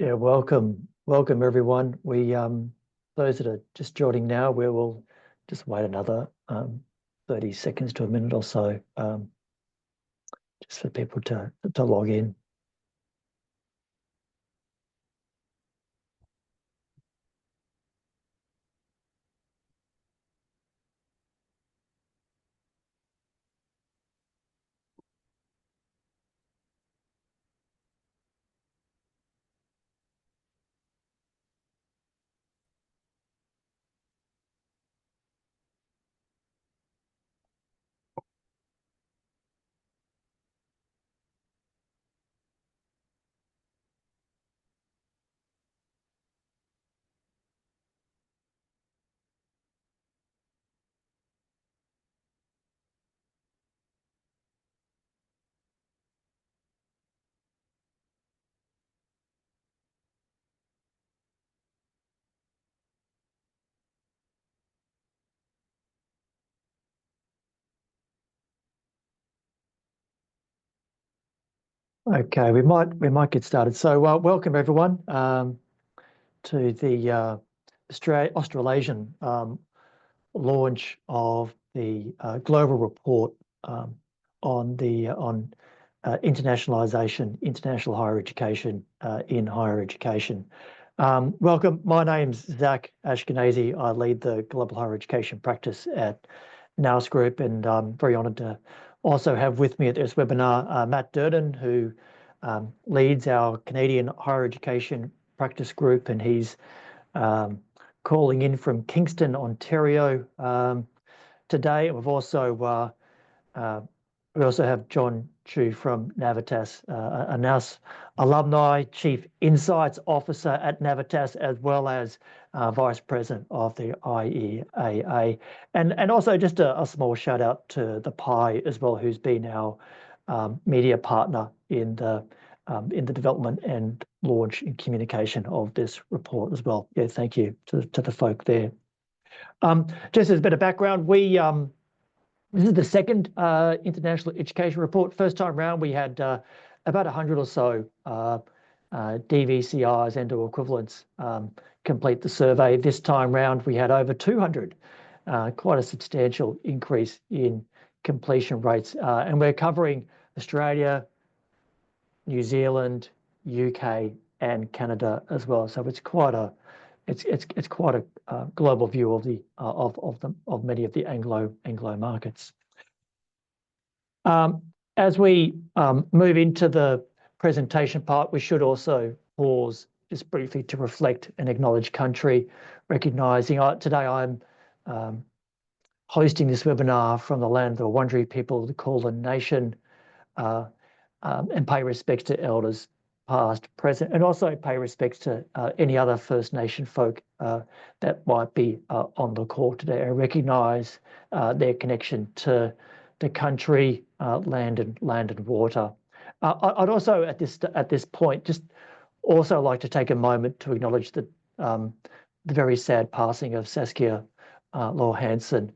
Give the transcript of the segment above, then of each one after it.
Yeah, welcome everyone. Those that are just joining now, we will just wait another 30 seconds to a minute or so, just for people to log in. Okay, we might get started. So welcome everyone to the Australasian launch of the global report on internationalisation, international higher education in higher education. Welcome. My name's Zach Ashkanasy. I lead the global higher education practice at Nous Group, and I'm very honoured to also have with me at this webinar Matt Durnin, who leads our Canadian higher education practice group, and he's calling in from Kingston, Ontario today. We've also we also have John Chu from Navitas, a Nous alumni, Chief Insights Officer at Navitas, as well as Vice President of the IEAA. And also just a small shout out to the PI as well, who's been our media partner in the development and launch and communication of this report as well. Yeah, thank you to the folk there. Just as a bit of background, this is the second international education report. First time round, we had about 100 or so DVCIs and/or equivalents complete the survey. This time round, we had over 200, quite a substantial increase in completion rates. And we're covering Australia, New Zealand, UK, and Canada as well. So it's quite a global view of many of the Anglo markets. As we move into the presentation part, we should also pause just briefly to reflect and acknowledge country, recognising today I'm hosting this webinar from the land of the Wurundjeri people, the Kulin Nation, and pay respects to elders past, present, and also pay respects to any other First Nation folk that might be on the call today. I recognise their connection to the country, land and water. I'd also at this point just also like to take a moment to acknowledge the very sad passing of Saskia Law Hansen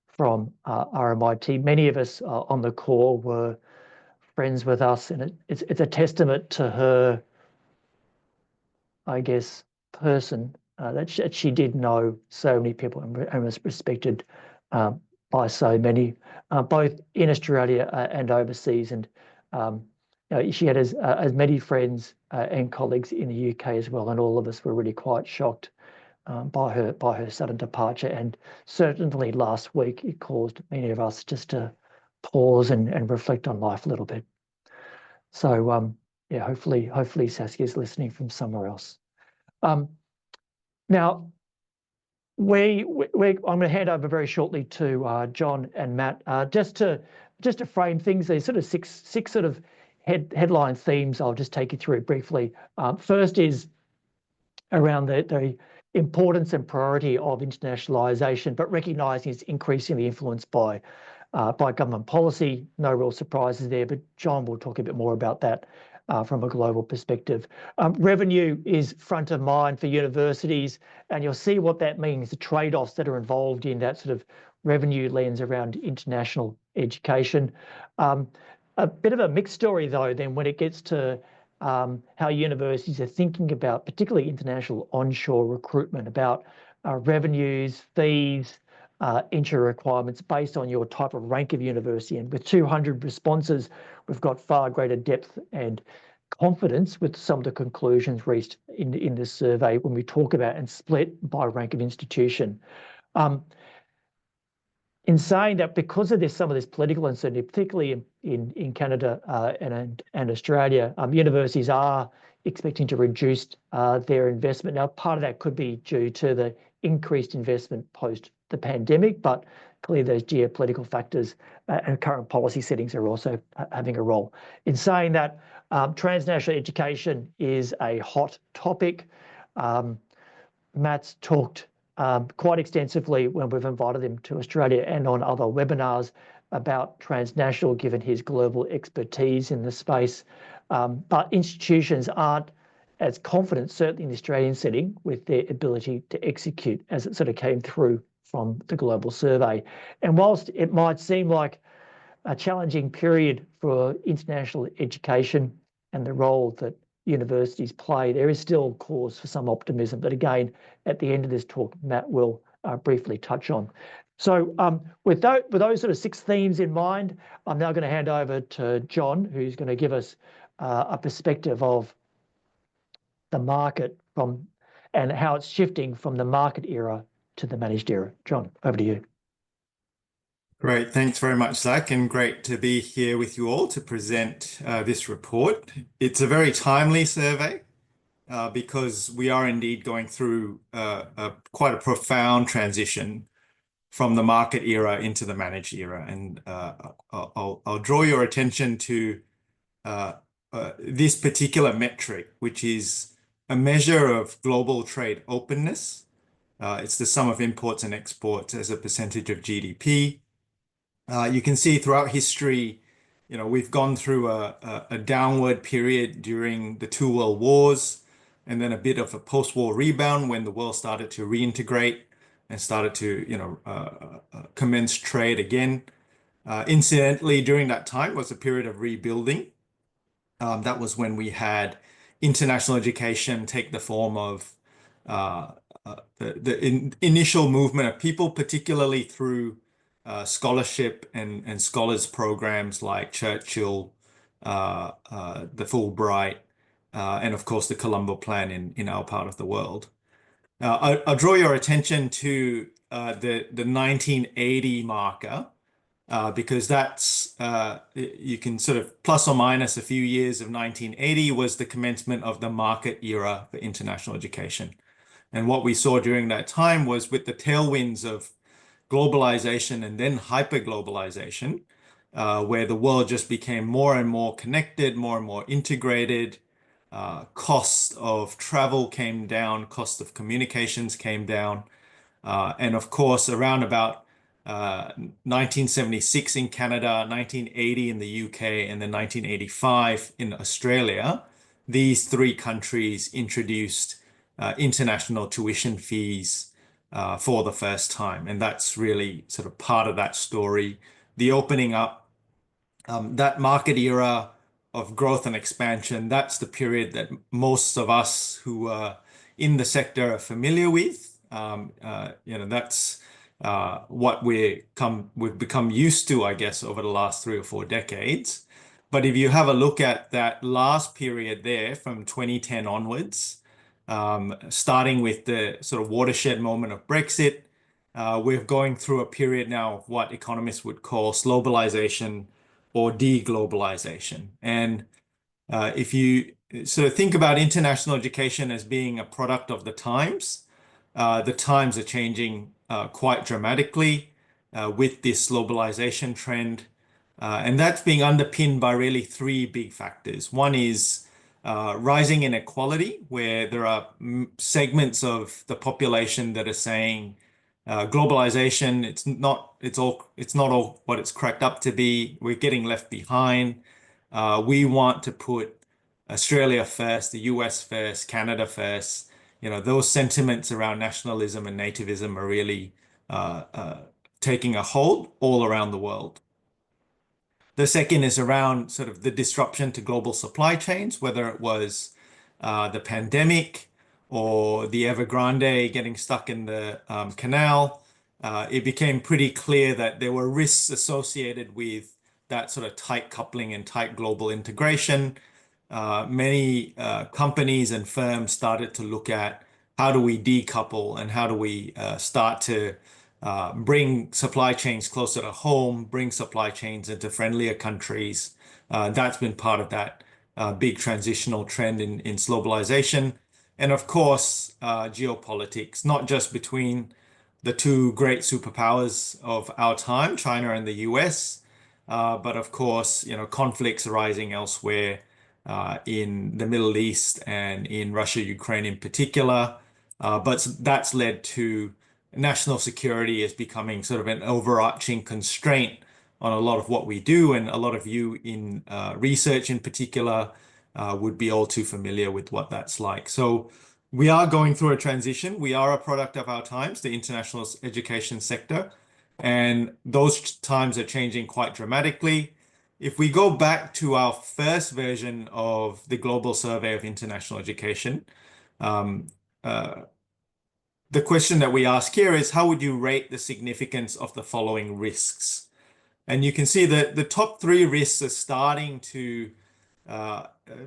from RMIT. Many of us on the call were friends with us, and it's a testament to her, I guess, person that she did know so many people and was respected by so many, both in Australia and overseas. And she had as many friends and colleagues in the UK as well, and all of us were really quite shocked by her sudden departure. And certainly last week, it caused many of us just to pause and reflect on life a little bit. So yeah, hopefully Saskia's listening from somewhere else. Now I'm going to hand over very shortly to Jon and Matt just to frame things. There's sort of six sort of headline themes I'll just take you through briefly. First is around the importance and priority of internationalisation, but recognising it's increasingly influenced by government policy. No real surprises there, but Jon will talk a bit more about that from a global perspective. Revenue is front of mind for universities, and you'll see what that means, the trade-offs that are involved in that sort of revenue lens around international education. A bit of a mixed story, though, then when it gets to how universities are thinking about, particularly international onshore recruitment, about revenues, fees, entry requirements based on your type of rank of university. And with 200 responses, we've got far greater depth and confidence with some of the conclusions reached in this survey when we talk about and split by rank of institution. In saying that, because of some of this political uncertainty, particularly in Canada and Australia, universities are expecting to reduce their investment. Now, part of that could be due to the increased investment post the pandemic, but clearly those geopolitical factors and current policy settings are also having a role. In saying that, transnational education is a hot topic. Matt's talked quite extensively when we've invited him to Australia and on other webinars about transnational, given his global expertise in the space. But institutions aren't as confident, certainly in the Australian setting, with their ability to execute, as it sort of came through from the global survey. And whilst it might seem like a challenging period for international education and the role that universities play, there is still cause for some optimism that, again, at the end of this talk, Matt will briefly touch on. So with those sort of 6 themes in mind, I'm now going to hand over to Jon, who's going to give us a perspective of the market and how it's shifting from the market era to the managed era. Jon, over to you. Great. Thanks very much, Zach, and great to be here with you all to present this report. It's a very timely survey because we are indeed going through quite a profound transition from the market era into the managed era. And I'll draw your attention to this particular metric, which is a measure of global trade openness. It's the sum of imports and exports as a percentage of GDP. You can see throughout history, we've gone through a downward period during the 2 world wars, and then a bit of a post-war rebound when the world started to reintegrate and started to, commence trade again. Incidentally, during that time was a period of rebuilding. That was when we had international education take the form of the initial movement of people, particularly through scholarship and scholars programs like Churchill, the Fulbright, and of course the Colombo Plan in our part of the world. I'll draw your attention to the 1980 marker because that's you can sort of plus or minus a few years of 1980 was the commencement of the market era for international education. And what we saw during that time was, with the tailwinds of globalization and then hyperglobalization, where the world just became more and more connected, more and more integrated. Cost of travel came down, cost of communications came down. And of course, around about 1976 in Canada, 1980 in the UK, and then 1985 in Australia, these 3 countries introduced international tuition fees for the first time. And that's really sort of part of that story. The opening up, that market era of growth and expansion, that's the period that most of us who are in the sector are familiar with. That's what we've become used to, I guess, over the last 3 or 4 decades. But if you have a look at that last period there from 2010 onwards, starting with the sort of watershed moment of Brexit, we're going through a period now of what economists would call slowbalisation or deglobalization. And if you sort of think about international education as being a product of the times are changing quite dramatically with this globalization trend. And that's being underpinned by really 3 big factors. One is rising inequality, where there are segments of the population that are saying globalization, it's not all what it's cracked up to be. We're getting left behind. We want to put Australia first, the US first, Canada first. Those sentiments around nationalism and nativism are really taking a hold all around the world. The second is around sort of the disruption to global supply chains, whether it was the pandemic or the Evergrande getting stuck in the canal. It became pretty clear that there were risks associated with that sort of tight coupling and tight global integration. Many companies and firms started to look at how do we decouple and how do we start to bring supply chains closer to home, bring supply chains into friendlier countries. That's been part of that big transitional trend in slowbalisation. And of course, geopolitics, not just between the two great superpowers of our time, China and the US, but of course, conflicts arising elsewhere in the Middle East and in Russia, Ukraine in particular. But that's led to national security as becoming sort of an overarching constraint on a lot of what we do. And a lot of you in research in particular would be all too familiar with what that's like. So we are going through a transition. We are a product of our times, the international education sector, and those times are changing quite dramatically. If we go back to our first version of the Global Survey of International Education, um, the question that we ask here is, how would you rate the significance of the following risks? And you can see that the top three risks are starting to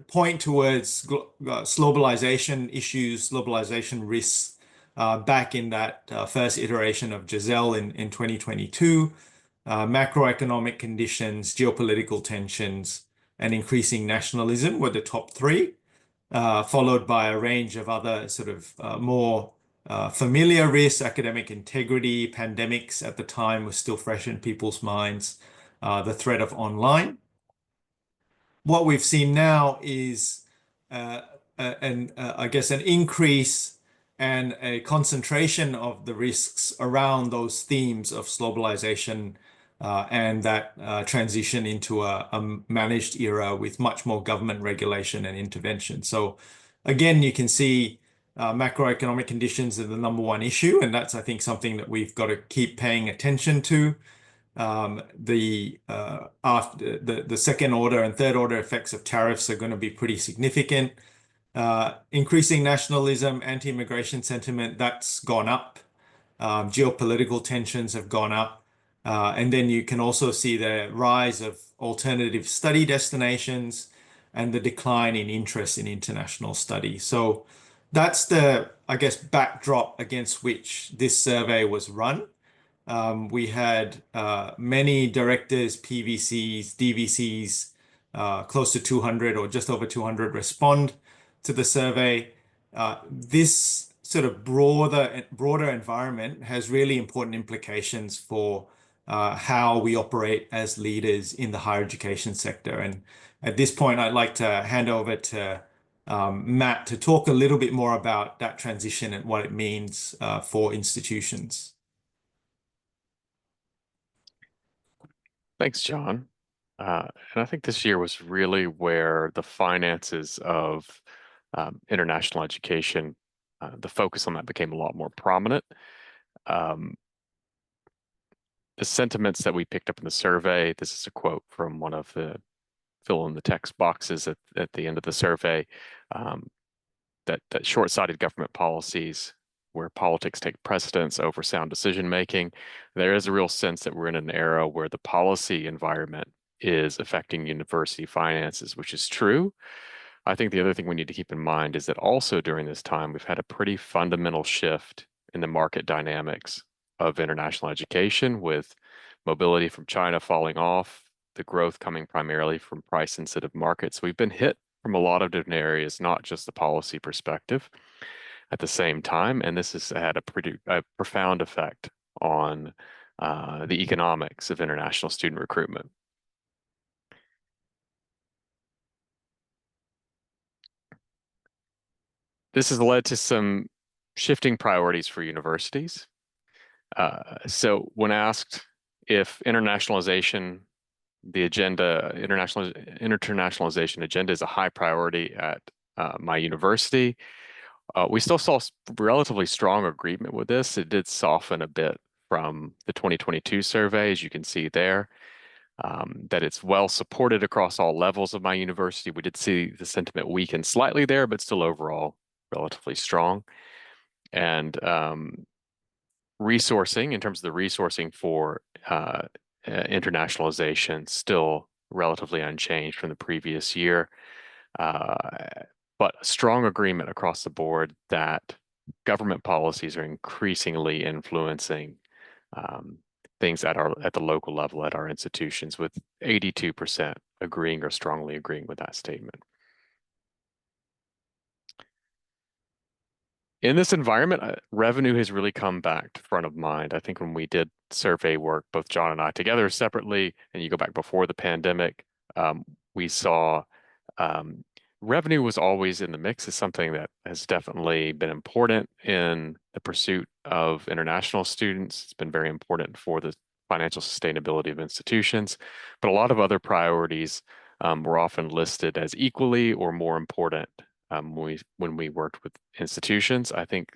point towards globalization issues, globalization risks back in that first iteration of Giselle in 2022. Macroeconomic conditions, geopolitical tensions, and increasing nationalism were the top three, followed by a range of other sort of more familiar risks. Academic integrity, pandemics at the time was still fresh in people's minds, the threat of online. What we've seen now is I guess an increase and a concentration of the risks around those themes of globalization and that transition into a managed era with much more government regulation and intervention. So again, you can see macroeconomic conditions are the number one issue, and that's, I think, something that we've got to keep paying attention to. After the second order and third order effects of tariffs are going to be pretty significant. Increasing nationalism, anti-immigration sentiment, that's gone up. Geopolitical tensions have gone up. And then you can also see the rise of alternative study destinations and the decline in interest in international study. So that's the, I guess, backdrop against which this survey was run. We had many directors, PVCs, DVCs, close to 200 or just over 200 respond to the survey. This sort of broader environment has really important implications for how we operate as leaders in the higher education sector. And at this point, I'd like to hand over to Matt to talk a little bit more about that transition and what it means for institutions. Thanks, Jon. And I think this year was really where the finances of international education, the focus on that became a lot more prominent. The sentiments that we picked up in the survey, this is a quote from one of the fill in the text boxes at the end of the survey, that short-sighted government policies where politics take precedence over sound decision making. There is a real sense that we're in an era where the policy environment is affecting university finances, which is true. I think the other thing we need to keep in mind is that also during this time, we've had a pretty fundamental shift in the market dynamics of international education, with mobility from China falling off, the growth coming primarily from price-sensitive markets. We've been hit from a lot of different areas, not just the policy perspective at the same time, and this has had a profound effect on the economics of international student recruitment. This has led to some shifting priorities for universities. So when asked if internationalization, the agenda, internationalization agenda is a high priority at my university, we still saw relatively strong agreement with this. It did soften a bit from the 2022 survey, as you can see there. that it's well supported across all levels of my university. We did see the sentiment weaken slightly there, but still overall relatively strong. And resourcing, in terms of the resourcing for internationalization, still relatively unchanged from the previous year. But strong agreement across the board that government policies are increasingly influencing things at the local level at our institutions, with 82% agreeing or strongly agreeing with that statement. In this environment, revenue has really come back to front of mind. I think when we did survey work, both Jon and I together separately, and you go back before the pandemic, we saw revenue was always in the mix. It's something that has definitely been important in the pursuit of international students. It's been very important for the financial sustainability of institutions, but a lot of other priorities were often listed as equally or more important when we worked with institutions. I think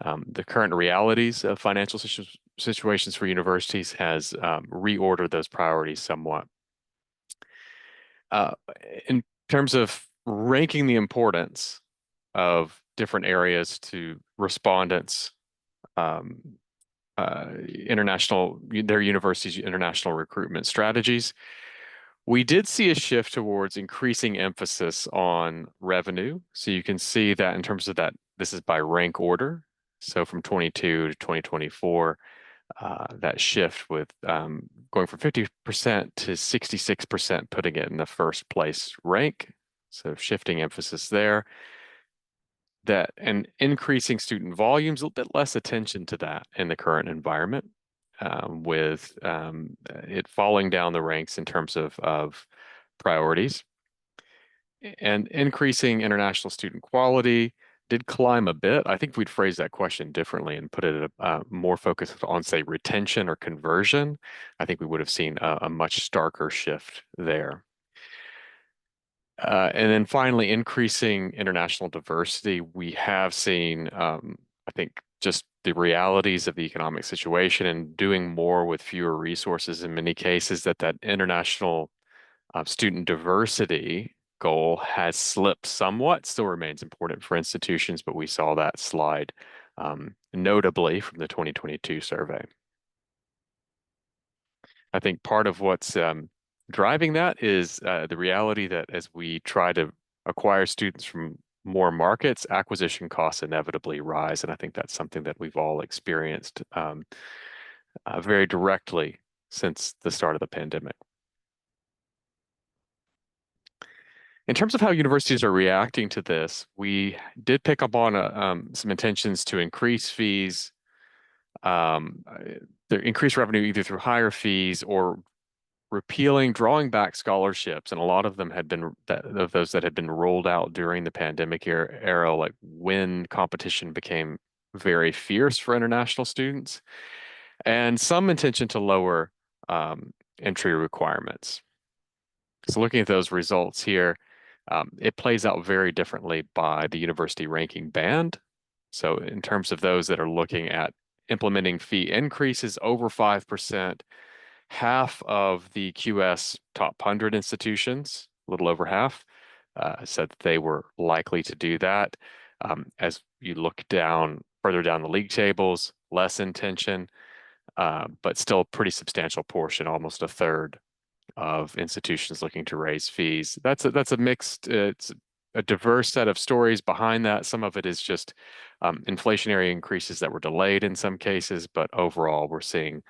the current realities of financial situations for universities has reordered those priorities somewhat. In terms of ranking the importance of different areas to respondents, their university's international recruitment strategies, we did see a shift towards increasing emphasis on revenue. So you can see that in terms of that, this is by rank order. So from 22 to 2024, that shift with going from 50% to 66%, putting it in the first place rank. So shifting emphasis there. That and increasing student volumes, a little bit less attention to that in the current environment, with it falling down the ranks in terms of priorities. And increasing international student quality did climb a bit. I think we'd phrase that question differently and put it more focused on, say, retention or conversion. I think we would have seen a much starker shift there. And then finally, increasing international diversity. We have seen, I think, just the realities of the economic situation and doing more with fewer resources in many cases, that international student diversity goal has slipped somewhat, still remains important for institutions, but we saw that slide notably from the 2022 survey. I think part of what's driving that is the reality that as we try to acquire students from more markets, acquisition costs inevitably rise. And I think that's something that we've all experienced very directly since the start of the pandemic. In terms of how universities are reacting to this, we did pick up on some intentions to increase fees, increase revenue either through higher fees or drawing back scholarships, and a lot of them had been of those that had been rolled out during the pandemic era, like when competition became very fierce for international students, and some intention to lower entry requirements. So looking at those results here, it plays out very differently by the university ranking band. So in terms of those that are looking at implementing fee increases over 5%, half of the QS top 100 institutions, a little over half, said that they were likely to do that. As you look further down the league tables, less intention, but still a pretty substantial portion, almost a third of institutions looking to raise fees. That's a mixed, it's a diverse set of stories behind that. Some of it is just inflationary increases that were delayed in some cases, but overall we're seeing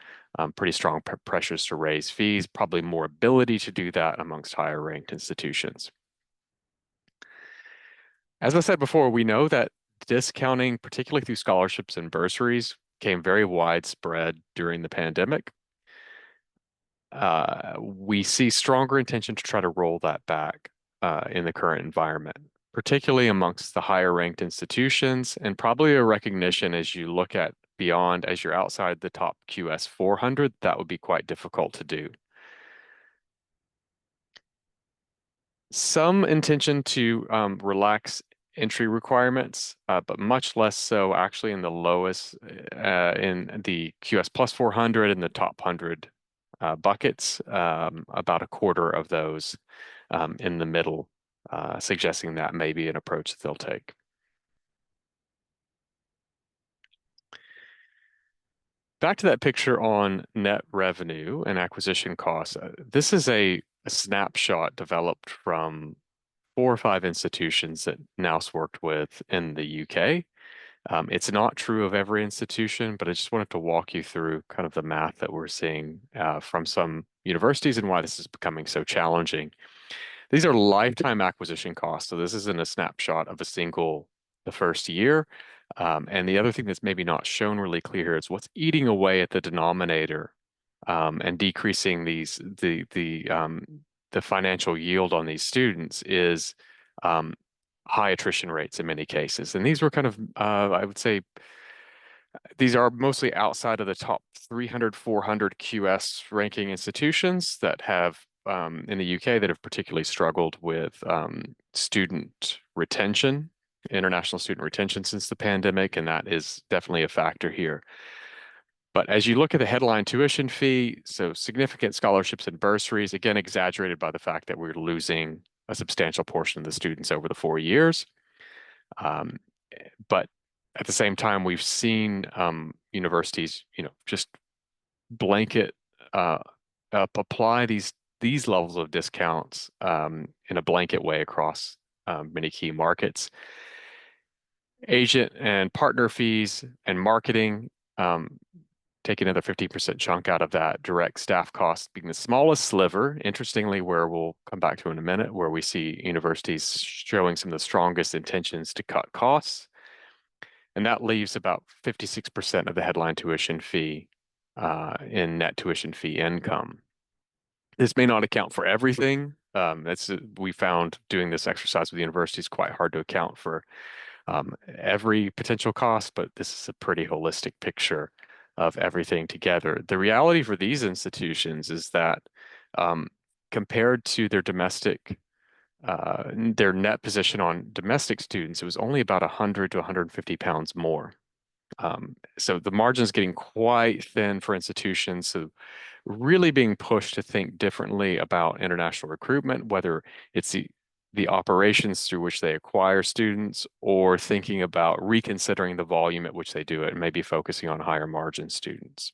pretty strong pressures to raise fees, probably more ability to do that amongst higher ranked institutions. As I said before, we know that discounting, particularly through scholarships and bursaries, became very widespread during the pandemic. We see stronger intention to try to roll that back in the current environment, particularly amongst the higher ranked institutions, and probably a recognition as you look at beyond, as you're outside the top QS 400, that would be quite difficult to do. Some intention to relax entry requirements, but much less so actually in the lowest, in the QS plus 400 and the top 100 buckets, about a quarter of those in the middle, suggesting that may be an approach that they'll take. Back to that picture on net revenue and acquisition costs. This is a snapshot developed from 4 or 5 institutions that Nous worked with in the UK. It's not true of every institution, but I just wanted to walk you through kind of the math that we're seeing from some universities and why this is becoming so challenging. These are lifetime acquisition costs. So this isn't a snapshot of the first year. And the other thing that's maybe not shown really clear here is what's eating away at the denominator and decreasing the financial yield on these students is high attrition rates in many cases. And these were kind of, I would say, these are mostly outside of the top 300, 400 QS ranking institutions that have, in the UK, that have particularly struggled with student retention, international student retention since the pandemic, and that is definitely a factor here. But as you look at the headline tuition fee, so significant scholarships and bursaries, again, exaggerated by the fact that we're losing a substantial portion of the students over the 4 years. But at the same time, we've seen universities, just blanket apply these levels of discounts in a blanket way across many key markets. Agent and partner fees and marketing take another 15% chunk out of that. Direct staff costs being the smallest sliver, interestingly, where we'll come back to in a minute, where we see universities showing some of the strongest intentions to cut costs. And that leaves about 56% of the headline tuition fee in net tuition fee income. This may not account for everything. We found doing this exercise with universities quite hard to account for every potential cost, but this is a pretty holistic picture of everything together. The reality for these institutions is that compared to their net position on domestic students, it was only about 100 to 150 pounds more. So the margin is getting quite thin for institutions, so really being pushed to think differently about international recruitment, whether it's the operations through which they acquire students, or thinking about reconsidering the volume at which they do it and maybe focusing on higher margin students.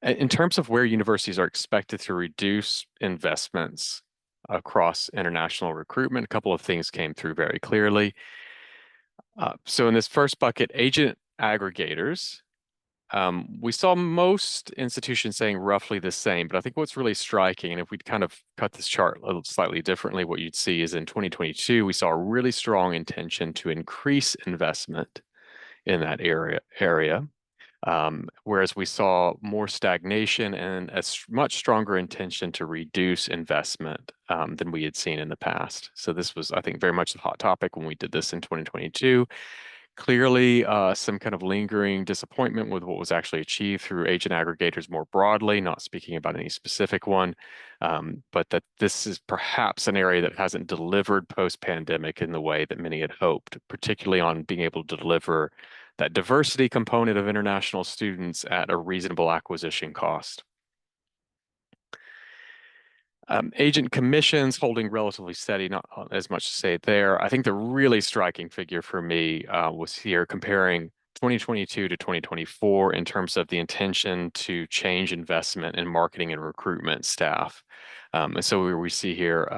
In terms of where universities are expected to reduce investments across international recruitment, a couple of things came through very clearly. So in this first bucket, agent aggregators, we saw most institutions saying roughly the same, but I think what's really striking, and if we'd kind of cut this chart a little slightly differently, what you'd see is in 2022, we saw a really strong intention to increase investment in that area. Whereas we saw more stagnation and a much stronger intention to reduce investment than we had seen in the past. So this was, I think, very much the hot topic when we did this in 2022. Clearly, some kind of lingering disappointment with what was actually achieved through agent aggregators more broadly, not speaking about any specific one, but that this is perhaps an area that hasn't delivered post-pandemic in the way that many had hoped, particularly on being able to deliver that diversity component of international students at a reasonable acquisition cost. Agent commissions holding relatively steady, not as much to say there. I think the really striking figure for me was here comparing 2022 to 2024 in terms of the intention to change investment in marketing and recruitment staff. And so we see here,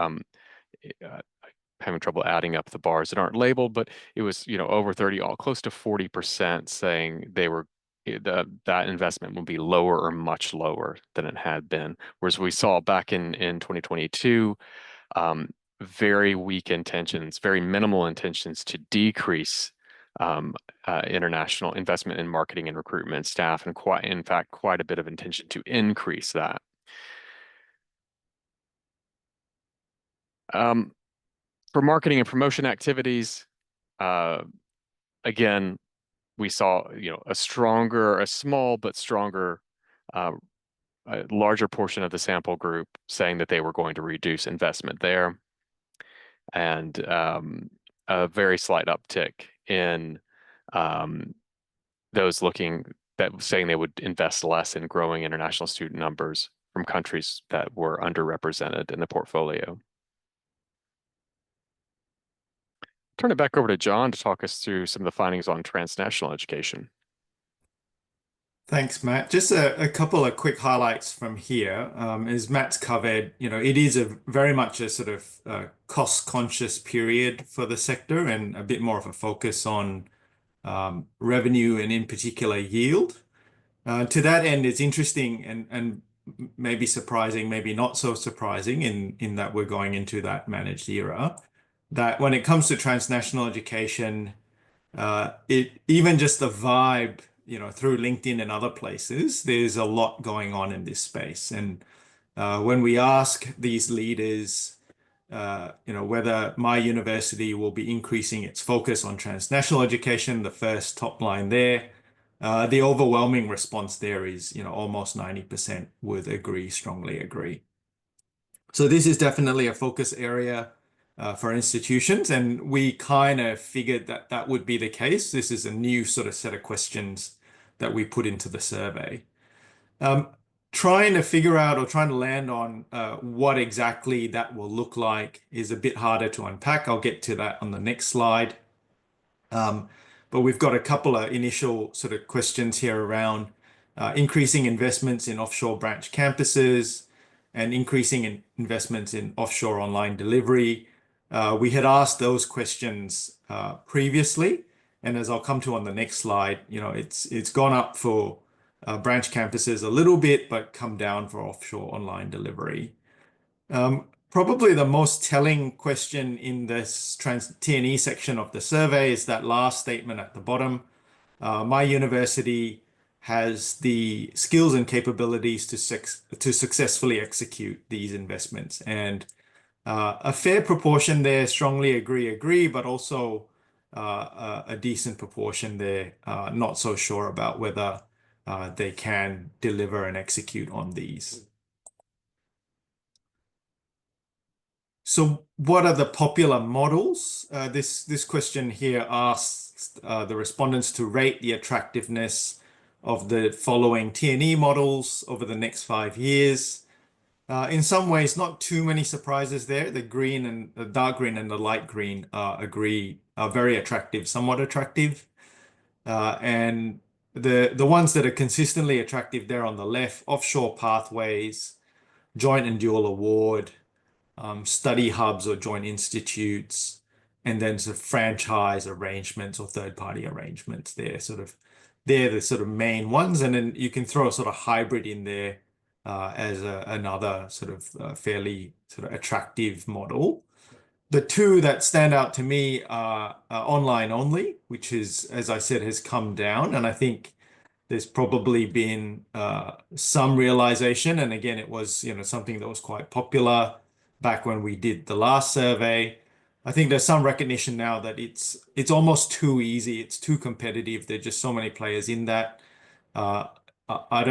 having trouble adding up the bars that aren't labeled, but it was, over 30, close to 40% saying they were that investment will be lower or much lower than it had been. Whereas we saw back in 2022, very weak intentions, very minimal intentions to decrease international investment in marketing and recruitment staff, and in fact, quite a bit of intention to increase that. For marketing and promotion activities, again, we saw, a small but stronger, a larger portion of the sample group saying that they were going to reduce investment there. And a very slight uptick in those saying they would invest less in growing international student numbers from countries that were underrepresented in the portfolio. Turn it back over to Jon to talk us through some of the findings on transnational education. Thanks, Matt. Just a couple of quick highlights from here. As Matt's covered, it is very much a sort of cost-conscious period for the sector and a bit more of a focus on revenue and in particular yield. To that end, it's interesting and maybe surprising, maybe not so surprising in that we're going into that managed era, that when it comes to transnational education, even just the vibe, through LinkedIn and other places, there's a lot going on in this space. And when we ask these leaders, whether my university will be increasing its focus on transnational education, the first top line there, the overwhelming response there is, almost 90% would agree, strongly agree. So this is definitely a focus area for institutions, and we kind of figured that that would be the case. This is a new sort of set of questions that we put into the survey. Trying to figure out or trying to land on what exactly that will look like is a bit harder to unpack. I'll get to that on the next slide. But we've got a couple of initial sort of questions here around increasing investments in offshore branch campuses and increasing investments in offshore online delivery. We had asked those questions previously, and as I'll come to on the next slide, it's gone up for branch campuses a little bit, but come down for offshore online delivery. Probably the most telling question in this T&E section of the survey is that last statement at the bottom. My university has the skills and capabilities to successfully execute these investments. And a fair proportion there strongly agree, but also a decent proportion there not so sure about whether they can deliver and execute on these. So what are the popular models? This question here asks the respondents to rate the attractiveness of the following T&E models over the next 5 years. In some ways, not too many surprises there. The green and the dark green and the light green are very attractive, somewhat attractive. And the ones that are consistently attractive there on the left, offshore pathways, joint and dual award, study hubs or joint institutes, and then sort of franchise arrangements or third-party arrangements there. They're the sort of main ones. And then you can throw a sort of hybrid in there as another sort of fairly sort of attractive model. The two that stand out to me are online only, which is, as I said, has come down. And I think there's probably been some realization. And again, it was something that was quite popular back when we did the last survey. I think there's some recognition now that it's almost too easy. It's too competitive. There are just so many players in that. I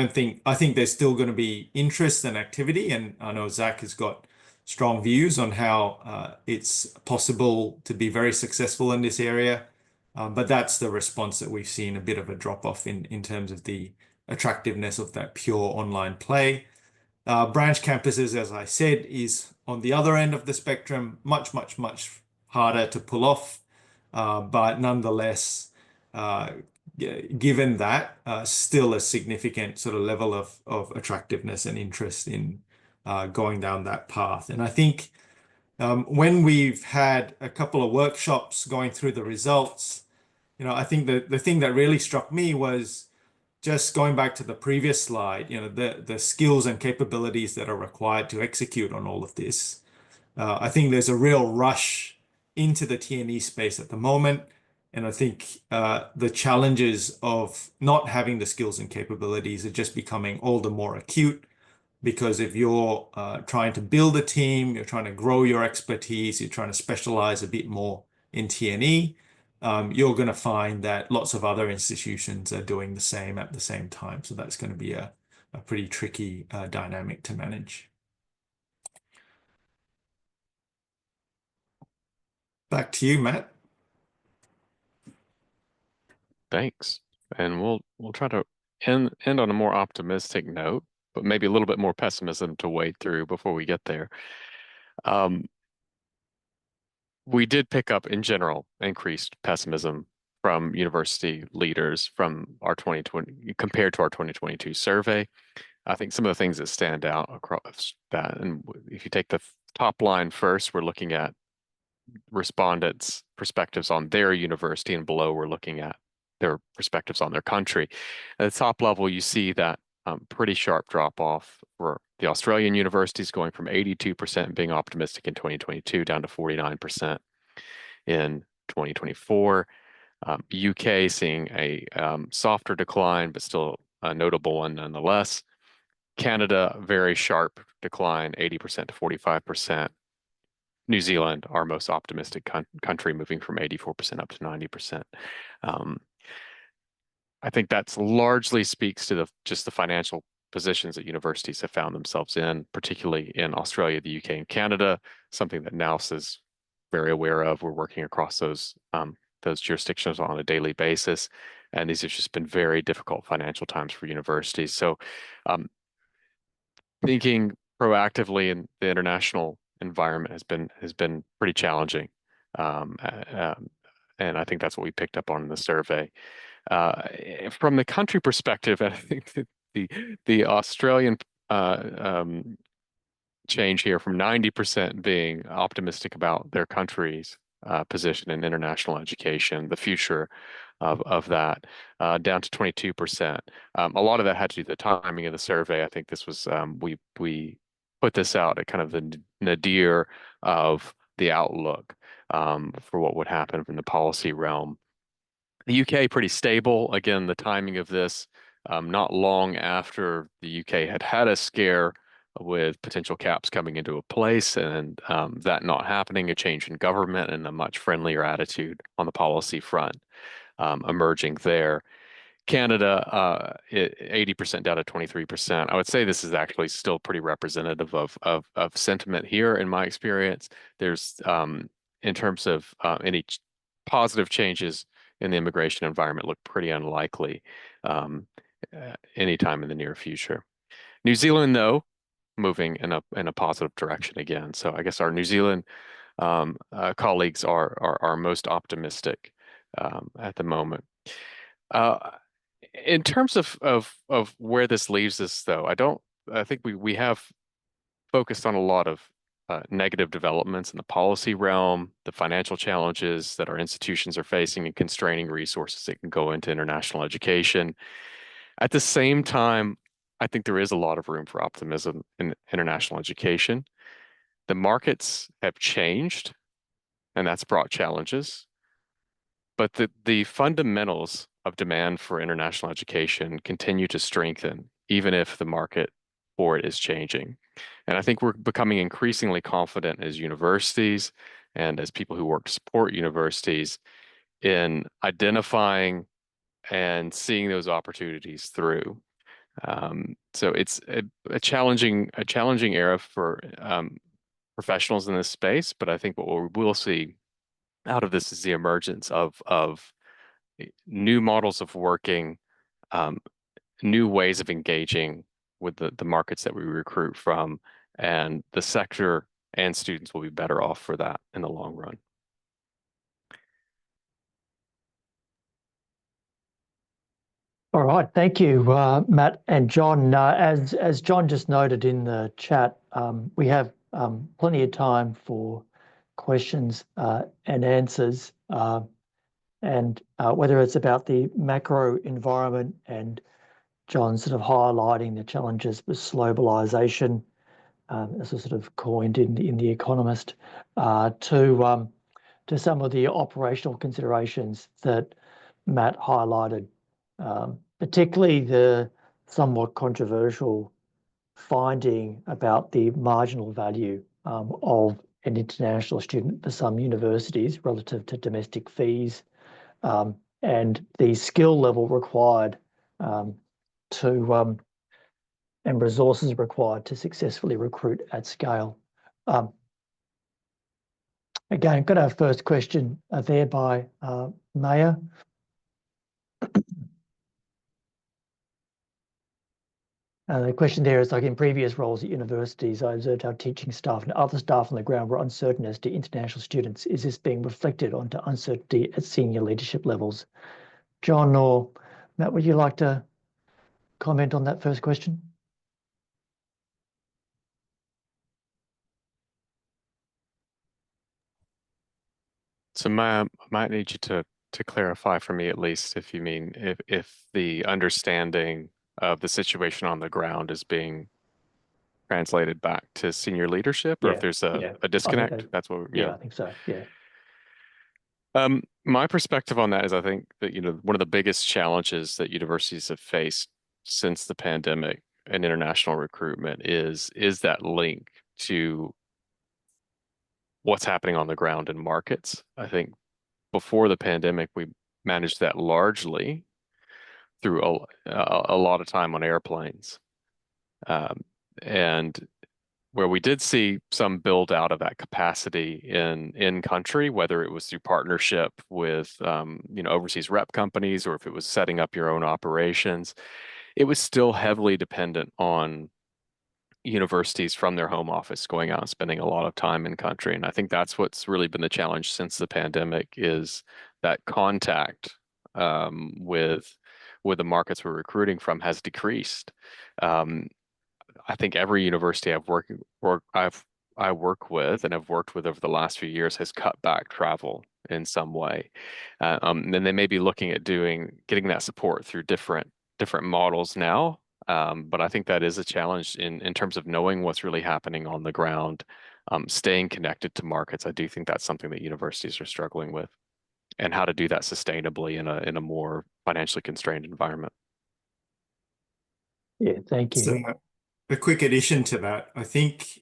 think there's still going to be interest and activity. And I know Zach has got strong views on how it's possible to be very successful in this area. But that's the response that we've seen, a bit of a drop off in terms of the attractiveness of that pure online play. Branch campuses, as I said, is on the other end of the spectrum, much harder to pull off. But nonetheless, given that, still a significant sort of level of attractiveness and interest in going down that path. And I think when we've had a couple of workshops going through the results, I think the thing that really struck me was just going back to the previous slide, the skills and capabilities that are required to execute on all of this. I think there's a real rush into the T&E space at the moment. And I think the challenges of not having the skills and capabilities are just becoming all the more acute, because if you're trying to build a team, you're trying to grow your expertise, you're trying to specialize a bit more in T&E, you're going to find that lots of other institutions are doing the same at the same time. So that's going to be a pretty tricky dynamic to manage. Back to you, Matt. Thanks. And we'll try to end on a more optimistic note, but maybe a little bit more pessimism to wade through before we get there. We did pick up, in general, increased pessimism from university leaders from our 2020 compared to our 2022 survey. I think some of the things that stand out across that, and if you take the top line first, we're looking at respondents' perspectives on their university, and below we're looking at their perspectives on their country. At the top level, you see that pretty sharp drop off for the Australian universities, going from 82% being optimistic in 2022 down to 49% in 2024. UK seeing a softer decline, but still a notable one nonetheless. Canada, very sharp decline, 80% to 45%. New Zealand, our most optimistic country, moving from 84% up to 90%. I think that's largely speaks to just the financial positions that universities have found themselves in, particularly in Australia, the UK, and Canada, something that Nous is very aware of. We're working across those jurisdictions on a daily basis, and these have just been very difficult financial times for universities. So thinking proactively in the international environment has been pretty challenging. And I think that's what we picked up on in the survey. From the country perspective, I think that the Australian change here from 90% being optimistic about their country's position in international education, the future of that, down to 22%. A lot of that had to do with the timing of the survey. I think this was we put this out at kind of the nadir of the outlook for what would happen from the policy realm. The UK pretty stable. Again, the timing of this, not long after the UK had a scare with potential caps coming into a place, and that not happening, a change in government and a much friendlier attitude on the policy front emerging there. Canada, 80% down to 23%. I would say this is actually still pretty representative of sentiment here in my experience. There's, in terms of any positive changes in the immigration environment, look pretty unlikely anytime in the near future. New Zealand, though, moving in a positive direction again. So I guess our New Zealand colleagues are most optimistic at the moment. In terms of where this leaves us, though, I think we have focused on a lot of negative developments in the policy realm, the financial challenges that our institutions are facing and constraining resources that can go into international education. At the same time, I think there is a lot of room for optimism in international education. The markets have changed, and that's brought challenges. But the fundamentals of demand for international education continue to strengthen, even if the market for it is changing. And I think we're becoming increasingly confident as universities and as people who work to support universities in identifying and seeing those opportunities through. So it's a challenging era for professionals in this space, but I think what we will see out of this is the emergence of new models of working, new ways of engaging with the markets that we recruit from, and the sector and students will be better off for that in the long run. All right, thank you, Matt and Jon. As Jon just noted in the chat, we have plenty of time for questions and answers, and whether it's about the macro environment, and Jon sort of highlighting the challenges with slowbalisation, as a sort of coined in The Economist, to some of the operational considerations that Matt highlighted. Particularly the somewhat controversial finding about the marginal value of an international student for some universities relative to domestic fees, and the skill level required and resources required to successfully recruit at scale. Again, got our first question there by Maya. The question there is, like in previous roles at universities, I observed how teaching staff and other staff on the ground were uncertain as to international students. Is this being reflected onto uncertainty at senior leadership levels? Jon or Matt, would you like to comment on that first question? So I might need you to clarify for me at least if you mean if the understanding of the situation on the ground is being translated back to senior leadership, or if there's a disconnect. That's what, I think so. Yeah. My perspective on that is I think that, one of the biggest challenges that universities have faced since the pandemic and international recruitment is that link to what's happening on the ground in markets. I think before the pandemic, we managed that largely through a lot of time on airplanes. And where we did see some build out of that capacity in country, whether it was through partnership with overseas rep companies or if it was setting up your own operations, it was still heavily dependent on universities from their home office going out and spending a lot of time in country. And I think that's what's really been the challenge since the pandemic is that contact with the markets we're recruiting from has decreased. I think every university I work with and have worked with over the last few years has cut back travel in some way. And they may be looking at getting that support through different models now. But I think that is a challenge in terms of knowing what's really happening on the ground, staying connected to markets. I do think that's something that universities are struggling with, and how to do that sustainably in a more financially constrained environment. Yeah, thank you. So a quick addition to that, I think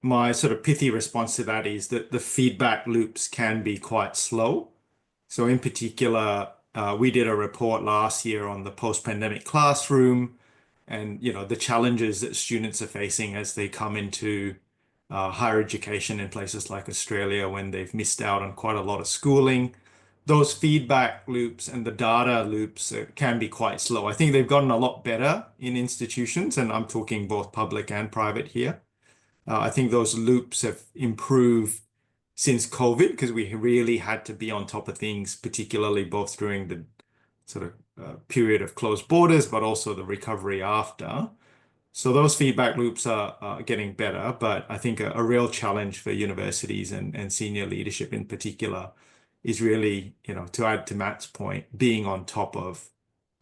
my sort of pithy response to that is that the feedback loops can be quite slow. So in particular, we did a report last year on the post-pandemic classroom and the challenges that students are facing as they come into higher education in places like Australia when they've missed out on quite a lot of schooling. Those feedback loops and the data loops can be quite slow. I think they've gotten a lot better in institutions, and I'm talking both public and private here. I think those loops have improved since COVID because we really had to be on top of things, particularly both during the sort of period of closed borders, but also the recovery after. So those feedback loops are getting better, but I think a real challenge for universities and senior leadership in particular is really, to add to Matt's point, being on top of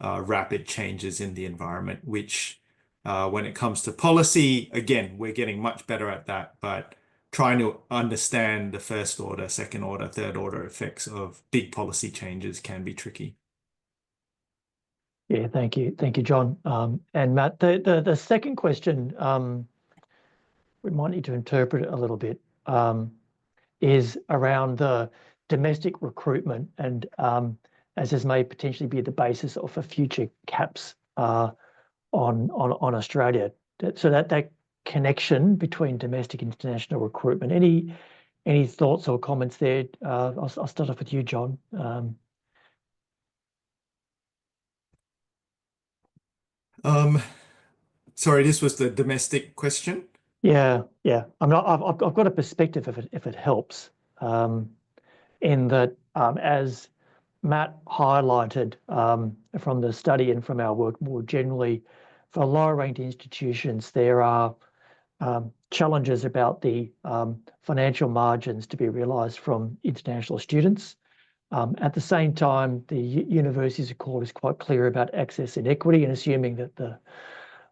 rapid changes in the environment, which when it comes to policy, again, we're getting much better at that, but trying to understand the first order, second order, third order effects of big policy changes can be tricky. Yeah, thank you, Jon and Matt. The second question, we might need to interpret it a little bit, is around the domestic recruitment, and as this may potentially be the basis of a future caps on Australia. So that connection between domestic and international recruitment. Any thoughts or comments there? I'll start off with you, Jon. Sorry, this was the domestic question. Yeah. I've got a perspective if it helps, in that as Matt highlighted from the study and from our work more generally, for lower-ranked institutions, there are challenges about the financial margins to be realised from international students. At the same time, the Universities Accord is quite clear about access and equity, and assuming that the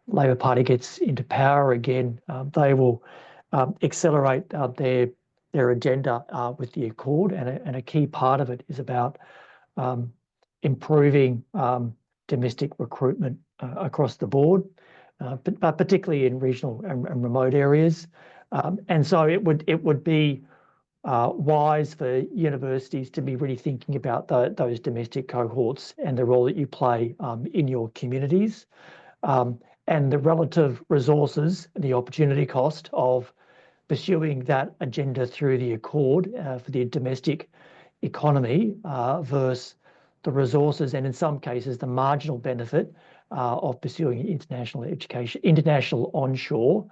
Labor Party gets into power again, they will accelerate their agenda with the Accord, and a key part of it is about improving domestic recruitment across the board, but particularly in regional and remote areas. And so it would be wise for universities to be really thinking about those domestic cohorts and the role that you play in your communities, and the relative resources and the opportunity cost of pursuing that agenda through the Accord for the domestic economy versus the resources and in some cases the marginal benefit of pursuing an international education, international onshore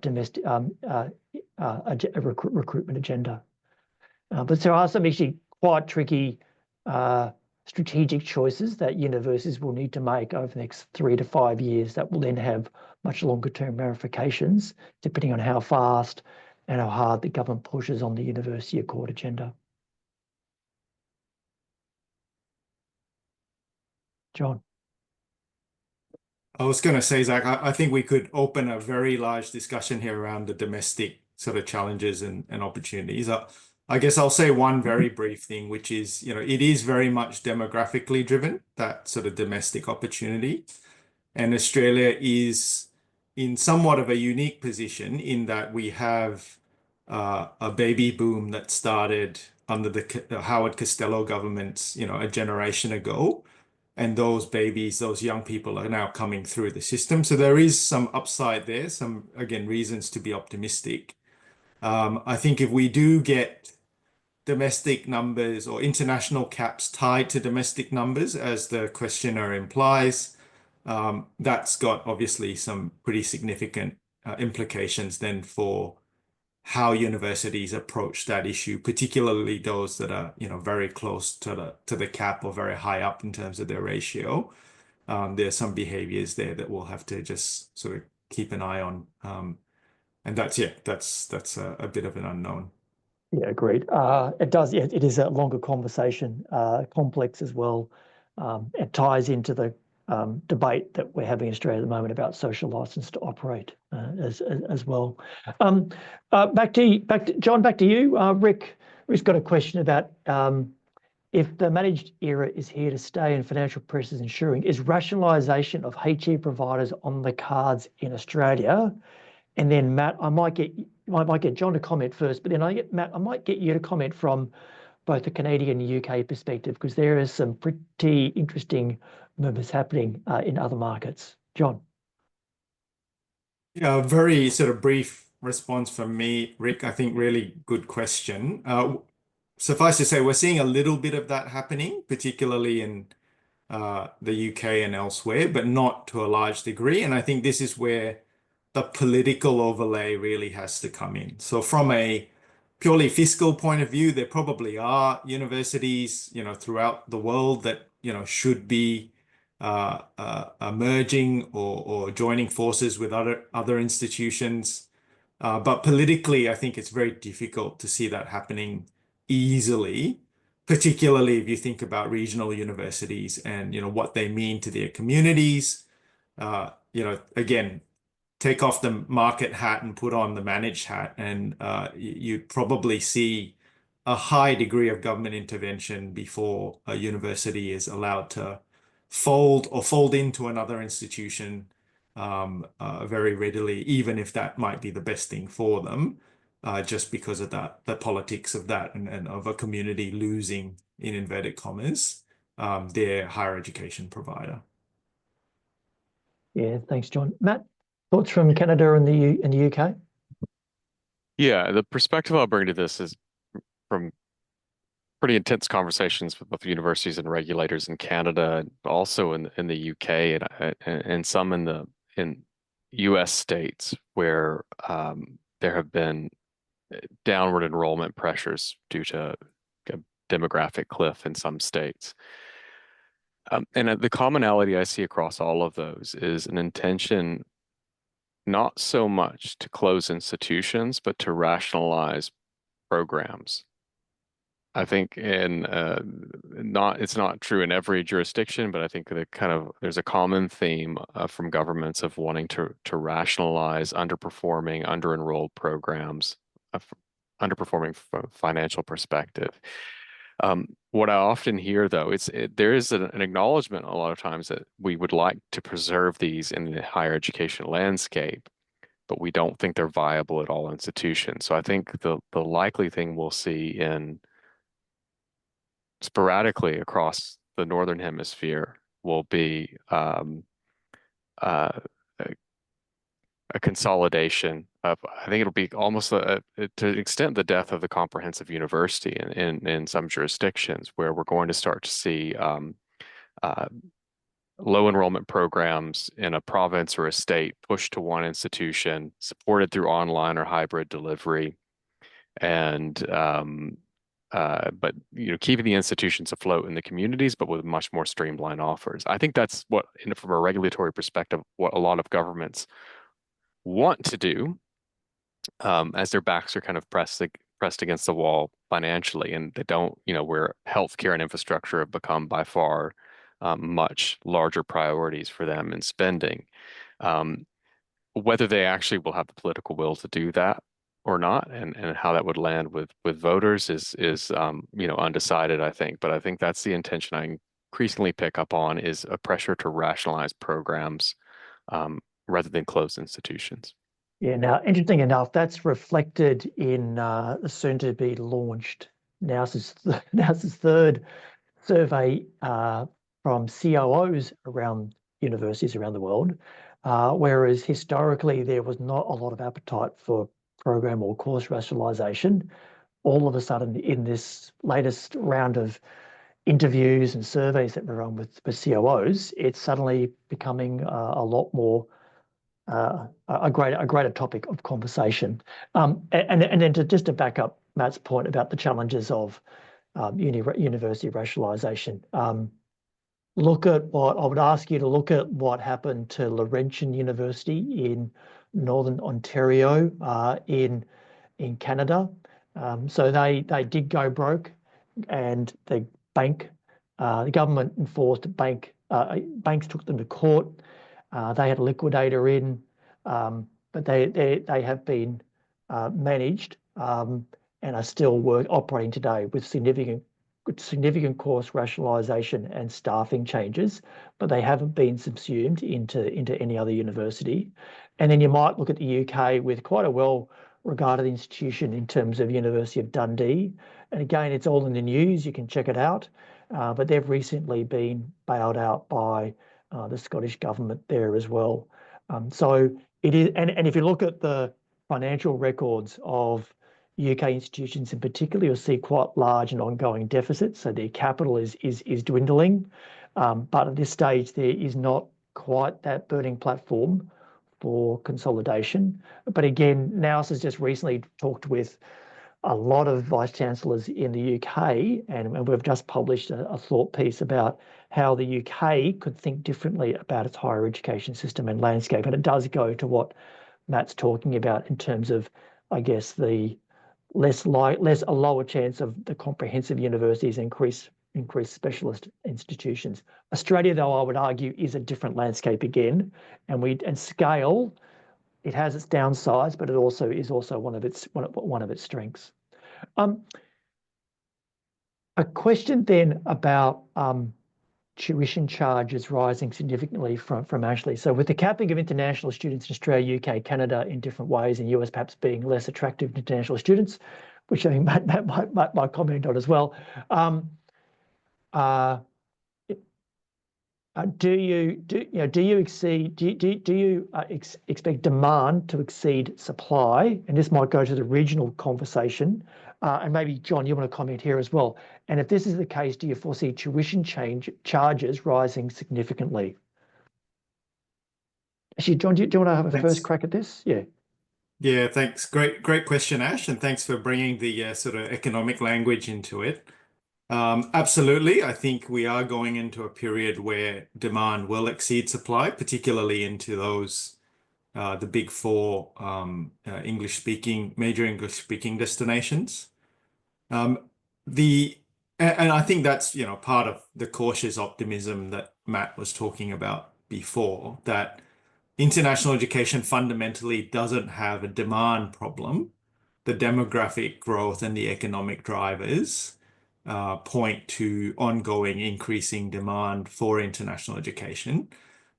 domestic recruitment agenda. But there are some actually quite tricky strategic choices that universities will need to make over the next 3 to 5 years that will then have much longer term ramifications, depending on how fast and how hard the government pushes on the university accord agenda. John. I was going to say, Zach, I think we could open a very large discussion here around the domestic sort of challenges and opportunities. I guess I'll say one very brief thing, which is, it is very much demographically driven, that sort of domestic opportunity. And Australia is in somewhat of a unique position in that we have a baby boom that started under the Howard Costello government, a generation ago. And those babies, those young people are now coming through the system. So there is some upside there, some, again, reasons to be optimistic. I think if we do get domestic numbers or international caps tied to domestic numbers, as the questioner implies, that's got obviously some pretty significant implications then for how universities approach that issue, particularly those that are, very close to the cap or very high up in terms of their ratio. There's some behaviors there that we'll have to just sort of keep an eye on. And that's a bit of an unknown. Yeah, agreed. It is a longer conversation, complex as well. It ties into the debate that we're having in Australia at the moment about social license to operate as well. Back to John, back to you. Rick's got a question about if the managed era is here to stay and financial pressures ensuring, is rationalisation of HE providers on the cards in Australia? And then Matt, I might get John to comment first, but then Matt, I might get you to comment from both the Canadian and UK perspective, because there is some pretty interesting movements happening in other markets. John. Yeah, a very sort of brief response from me, Rick. I think really good question. Suffice to say, we're seeing a little bit of that happening, particularly in the UK and elsewhere, but not to a large degree. And I think this is where the political overlay really has to come in. So from a purely fiscal point of view, there probably are universities, throughout the world that, should be merging or joining forces with other institutions. But politically, I think it's very difficult to see that happening easily, particularly if you think about regional universities and, what they mean to their communities. Again, take off the market hat and put on the managed hat, and you'd probably see a high degree of government intervention before a university is allowed to fold into another institution very readily, even if that might be the best thing for them, just because of the politics of that and of a community losing, in inverted commas, their higher education provider. Yeah, thanks, John. Matt, thoughts from Canada and the UK? Yeah, the perspective I'll bring to this is from pretty intense conversations with both universities and regulators in Canada, also in the UK and some in US states where there have been downward enrollment pressures due to a demographic cliff in some states. And the commonality I see across all of those is an intention not so much to close institutions, but to rationalize programs. I think it's not true in every jurisdiction, but I think that there's a common theme from governments of wanting to rationalize underperforming, under-enrolled programs, underperforming from a financial perspective. What I often hear, though, there is an acknowledgement a lot of times that we would like to preserve these in the higher education landscape, but we don't think they're viable at all institutions. So I think the likely thing we'll see sporadically across the Northern Hemisphere will be a consolidation of, I think it'll be almost to an extent the death of the comprehensive university in some jurisdictions, where we're going to start to see low enrollment programs in a province or a state pushed to one institution, supported through online or hybrid delivery, and but keeping the institutions afloat in the communities, but with much more streamlined offers. I think that's what, from a regulatory perspective, what a lot of governments want to do, as their backs are kind of pressed against the wall financially, and they don't, where healthcare and infrastructure have become by far much larger priorities for them in spending. Whether they actually will have the political will to do that or not, and how that would land with voters is undecided, I think. But I think that's the intention I increasingly pick up on, is a pressure to rationalize programs rather than close institutions. Yeah, now, interesting enough, that's reflected in the soon-to-be launched Nous' third survey from COOs around universities around the world, whereas historically there was not a lot of appetite for program or course rationalization. All of a sudden, in this latest round of interviews and surveys that we're run with COOs, it's suddenly becoming a lot more a greater topic of conversation. And then just to back up Matt's point about the challenges of university rationalization, look at what I would ask you to look at what happened to Laurentian University in Northern Ontario in Canada. So they did go broke, and the government enforced banks took them to court. They had a liquidator in, but they have been managed and are still operating today with significant course rationalization and staffing changes, but they haven't been subsumed into any other university. And then you might look at the UK with quite a well-regarded institution in terms of University of Dundee. And again, it's all in the news. You can check it out. But they've recently been bailed out by the Scottish government there as well. So it is, and if you look at the financial records of UK institutions in particular, you'll see quite large and ongoing deficits. So their capital is dwindling. But at this stage, there is not quite that burning platform for consolidation. But again, Nous has just recently talked with a lot of vice chancellors in the UK, and we've just published a thought piece about how the UK could think differently about its higher education system and landscape. And it does go to what Matt's talking about in terms of, I guess, the a lower chance of the comprehensive universities, increase specialist institutions. Australia, though, I would argue, is a different landscape again, and scale. It has its downsides, but it also is one of its strengths. A question then about tuition charges rising significantly from Ashley. So with the capping of international students in Australia, UK, Canada in different ways, and US perhaps being less attractive to international students, which I think Matt might comment on as well. Do you expect demand to exceed supply? And this might go to the regional conversation. And maybe, Jon, you want to comment here as well. And if this is the case, do you foresee tuition charges rising significantly? Actually, Jon, do you want to have a first crack at this? Yeah. Yeah, thanks. Great question, Ash, and thanks for bringing the sort of economic language into it. Absolutely. I think we are going into a period where demand will exceed supply, particularly into those the big four major English-speaking destinations. And I think that's part of the cautious optimism that Matt was talking about before, that international education fundamentally doesn't have a demand problem. The demographic growth and the economic drivers point to ongoing increasing demand for international education.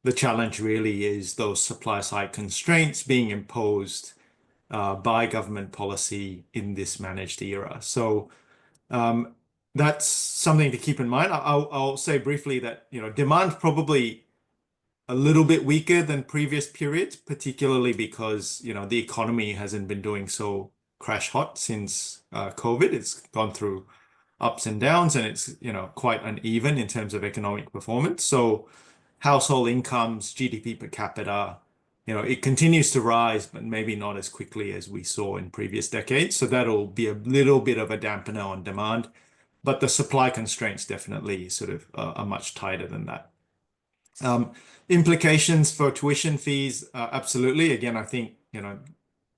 The challenge really is those supply side constraints being imposed by government policy in this managed era. So that's something to keep in mind. I'll say briefly that demand's probably a little bit weaker than previous periods, particularly because the economy hasn't been doing so crash hot since COVID. It's gone through ups and downs, and it's quite uneven in terms of economic performance. So household incomes, GDP per capita, it continues to rise, but maybe not as quickly as we saw in previous decades. So that'll be a little bit of a dampener on demand, but the supply constraints definitely sort of are much tighter than that. Implications for tuition fees, absolutely. Again, I think,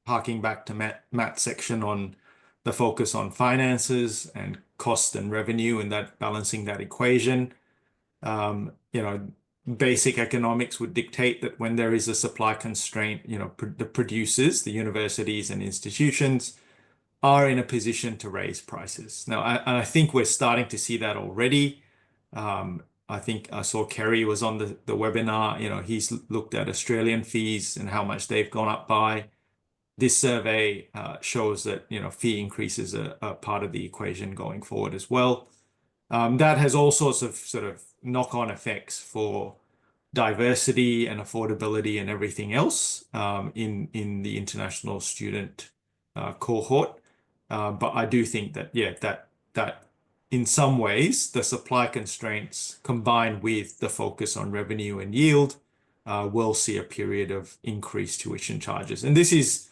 harking back to Matt's section on the focus on finances and cost and revenue and that balancing that equation. Basic economics would dictate that when there is a supply constraint, the producers, the universities and institutions are in a position to raise prices. Now, I think we're starting to see that already. I think I saw Kerry was on the webinar. He's looked at Australian fees and how much they've gone up by. This survey shows that fee increases are part of the equation going forward as well. That has all sorts of sort of knock-on effects for diversity and affordability and everything else in the international student cohort. But I do think that, that in some ways, the supply constraints combined with the focus on revenue and yield will see a period of increased tuition charges. And this is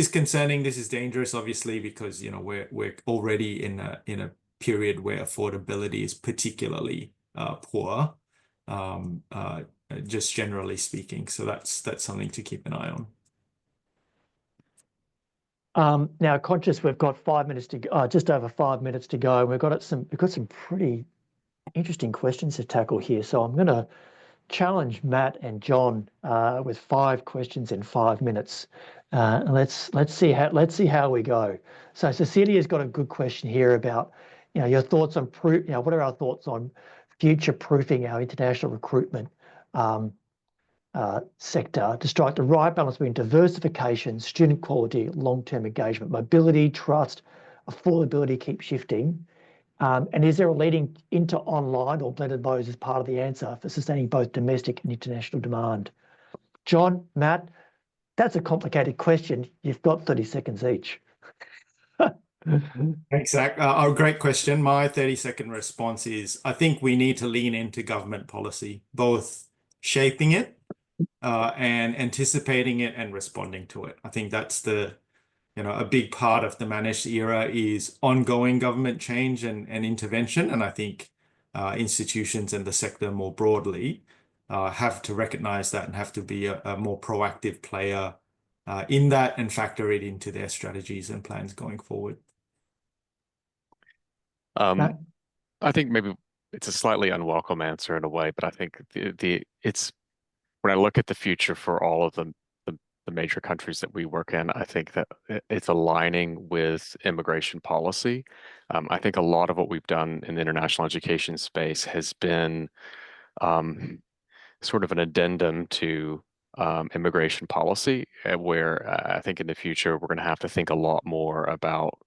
concerning. This is dangerous, obviously, because we're already in a period where affordability is particularly poor, just generally speaking. So that's something to keep an eye on. Now, conscious we've got 5 minutes to go, just over 5 minutes to go, and we've got some pretty interesting questions to tackle here. So I'm going to challenge Matt and Jon with 5 questions in 5 minutes. And let's see how we go. So Cecilia's got a good question here about your thoughts on what are our thoughts on future proofing our international recruitment sector to strike the right balance between diversification, student quality, long-term engagement, mobility, trust, affordability keep shifting. And is there a leading into online or blended modes as part of the answer for sustaining both domestic and international demand? Jon, Matt, that's a complicated question. You've got 30 seconds each. Thanks, Zach. Great question. My 30-second response is I think we need to lean into government policy, both shaping it and anticipating it and responding to it. I think that's a big part of the managed era is ongoing government change and intervention. And I think institutions and the sector more broadly have to recognize that and have to be a more proactive player in that and factor it into their strategies and plans going forward. I think maybe it's a slightly unwelcome answer in a way, but I think it's when I look at the future for all of the major countries that we work in, I think that it's aligning with immigration policy. I think a lot of what we've done in the international education space has been sort of an addendum to immigration policy, where I think in the future we're going to have to think a lot more about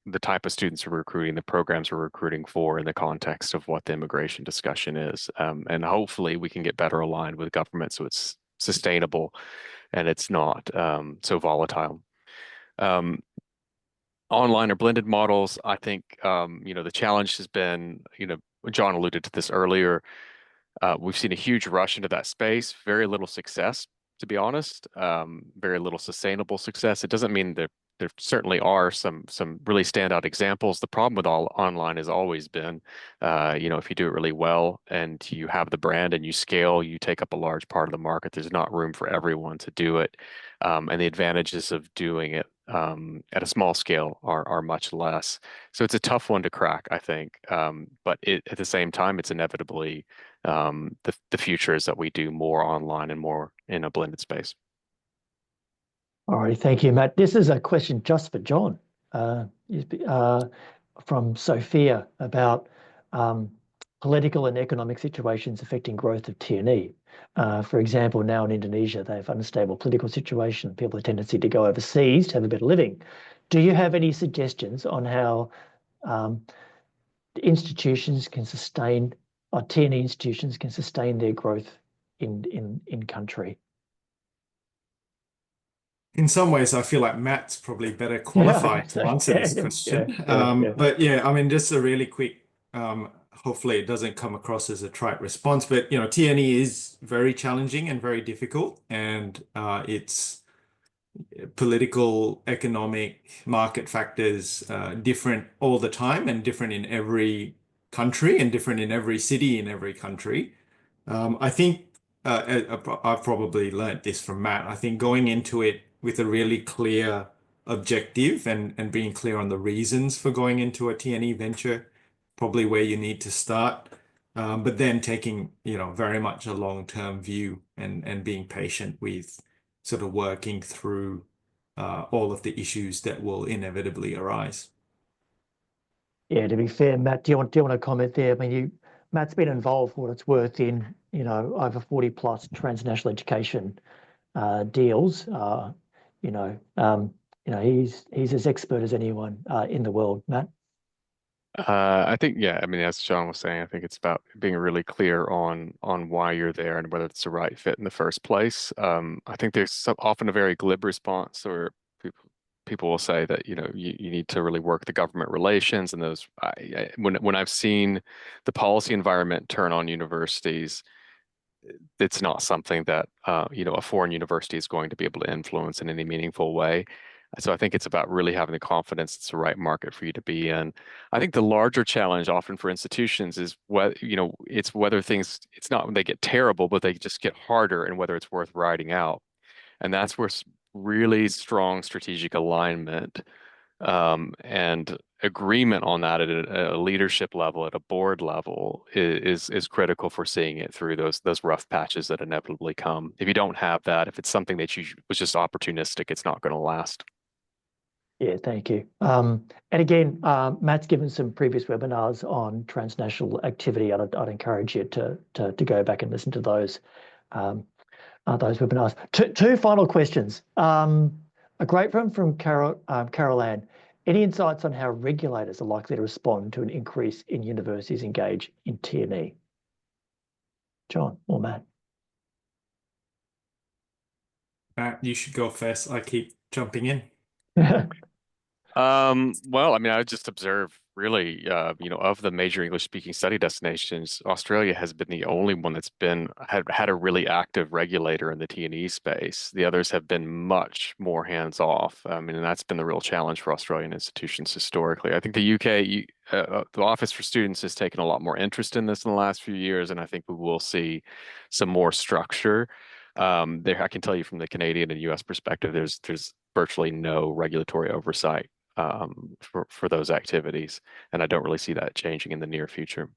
the type of students we're recruiting, the programs we're recruiting for in the context of what the immigration discussion is. And hopefully we can get better aligned with government so it's sustainable and it's not so volatile. Online or blended models, I think, the challenge has been, Jon alluded to this earlier, we've seen a huge rush into that space, very little success, to be honest, very little sustainable success. It doesn't mean that there certainly are some really standout examples. The problem with all online has always been, if you do it really well and you have the brand and you scale, you take up a large part of the market. There's not room for everyone to do it. And the advantages of doing it at a small scale are much less. So it's a tough one to crack, I think. But at the same time, it's inevitably the future is that we do more online and more in a blended space. All right, thank you, Matt. This is a question just for Jon from Sophia about political and economic situations affecting growth of T&E. For example, now in Indonesia, they have unstable political situation. People have a tendency to go overseas to have a better living. Do you have any suggestions on how institutions can sustain, or T&E institutions can sustain their growth in country? In some ways, I feel like Matt's probably better qualified to answer this question. But yeah, I mean, just a really quick hopefully it doesn't come across as a trite response, but TNE is very challenging and very difficult, and it's political, economic, market factors different all the time and different in every country and different in every city in every country. I think I've probably learned this from Matt. I think going into it with a really clear objective and being clear on the reasons for going into a TNE venture, probably where you need to start. But then taking, very much a long-term view and being patient with sort of working through all of the issues that will inevitably arise. Yeah, to be fair, Matt, do you want to comment there? I mean, Matt's been involved for what it's worth in, over 40 plus transnational education deals. He's as expert as anyone in the world, Matt. I think, yeah, I mean, as Jon was saying, I think it's about being really clear on why you're there and whether it's the right fit in the first place. I think there's often a very glib response, or people will say that, you need to really work the government relations and those. When I've seen the policy environment turn on universities, it's not something that a foreign university is going to be able to influence in any meaningful way. So I think it's about really having the confidence it's the right market for you to be in. I think the larger challenge often for institutions is it's whether things, it's not when they get terrible, but they just get harder, and whether it's worth riding out. And that's where really strong strategic alignment and agreement on that at a leadership level, at a board level, is critical for seeing it through those rough patches that inevitably come. If you don't have that, if it's something that was just opportunistic, it's not going to last. Yeah, thank you. And again, Matt's given some previous webinars on transnational activity. I'd encourage you to go back and listen to those webinars. Two final questions. A great one from Carol Ann. Any insights on how regulators are likely to respond to an increase in universities engaged in TNE? Jon or Matt? Matt, you should go first. I keep jumping in. Well, I mean, I just observe really, of the major English-speaking study destinations, Australia has been the only one that's had a really active regulator in the T&E space. The others have been much more hands-off. I mean, and that's been the real challenge for Australian institutions historically. I think the UK, the Office for Students has taken a lot more interest in this in the last few years, and I think we will see some more structure. I can tell you from the Canadian and US perspective, there's virtually no regulatory oversight for those activities, and I don't really see that changing in the near future.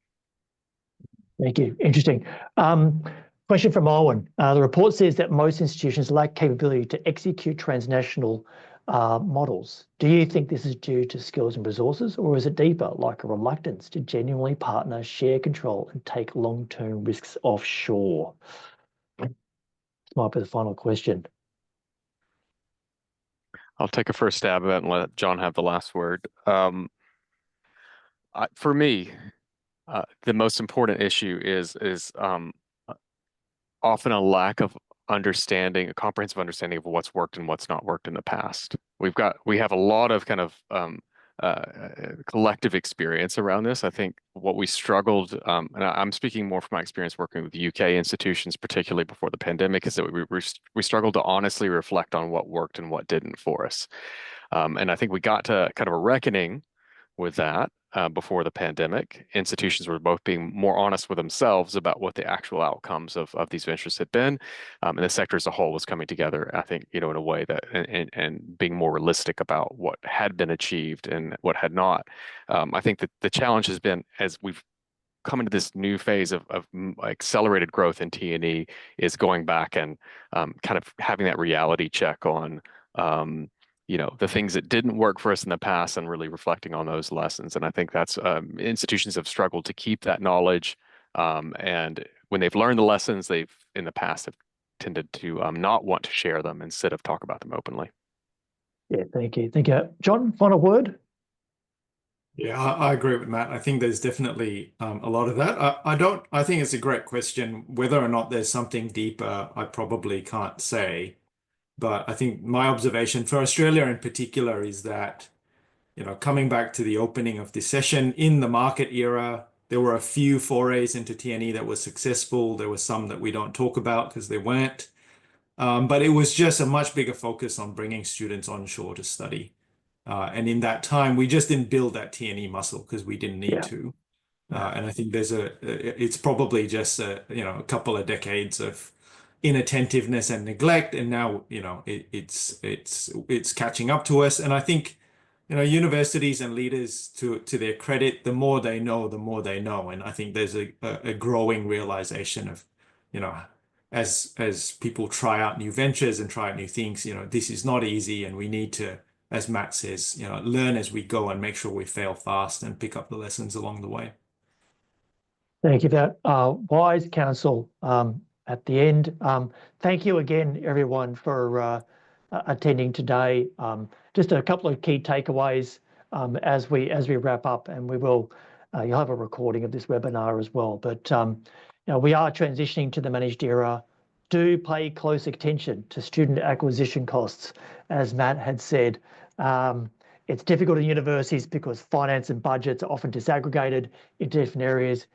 Thank you. Interesting. Question from Owen. The report says that most institutions lack capability to execute transnational models. Do you think this is due to skills and resources, or is it deeper, like a reluctance to genuinely partner, share control, and take long-term risks offshore? This might be the final question. I'll take a first stab at it and let Jon have the last word. For me, the most important issue is often a lack of understanding, a comprehensive understanding of what's worked and what's not worked in the past. We have a lot of kind of collective experience around this. I think what we struggled, and I'm speaking more from my experience working with UK institutions, particularly before the pandemic, is that we struggled to honestly reflect on what worked and what didn't for us. And I think we got to kind of a reckoning with that before the pandemic. Institutions were both being more honest with themselves about what the actual outcomes of these ventures had been, and the sector as a whole was coming together, I think, in a way that and being more realistic about what had been achieved and what had not. I think that the challenge has been, as we've come into this new phase of accelerated growth in T&E, is going back and kind of having that reality check on the things that didn't work for us in the past and really reflecting on those lessons. And I think that's institutions have struggled to keep that knowledge. And when they've learned the lessons, they've in the past have tended to not want to share them instead of talk about them openly. Yeah, thank you. Thank you. Jon, final word? Yeah, I agree with Matt. I think there's definitely a lot of that. I think it's a great question. Whether or not there's something deeper, I probably can't say. But I think my observation for Australia in particular is that, coming back to the opening of this session, in the market era, There were a few forays into TNE that were successful. There were some that we don't talk about because they weren't. But it was just a much bigger focus on bringing students onshore to study. And in that time, we just didn't build that TNE muscle because we didn't need to. And I think it's probably just a couple of decades of inattentiveness and neglect, and now it's catching up to us. And I think universities and leaders, to their credit, the more they know, the more they know. And I think there's a growing realization of as people try out new ventures and try out new things, this is not easy, and we need to, as Matt says, learn as we go and make sure we fail fast and pick up the lessons along the way. Thank you for that wise counsel at the end. Thank you again, everyone, for attending today. Just a couple of key takeaways as we wrap up, and you'll have a recording of this webinar as well. But we are transitioning to the managed era. Do pay close attention to student acquisition costs, as Matt had said. It's difficult in universities because finance and budgets are often disaggregated into different areas.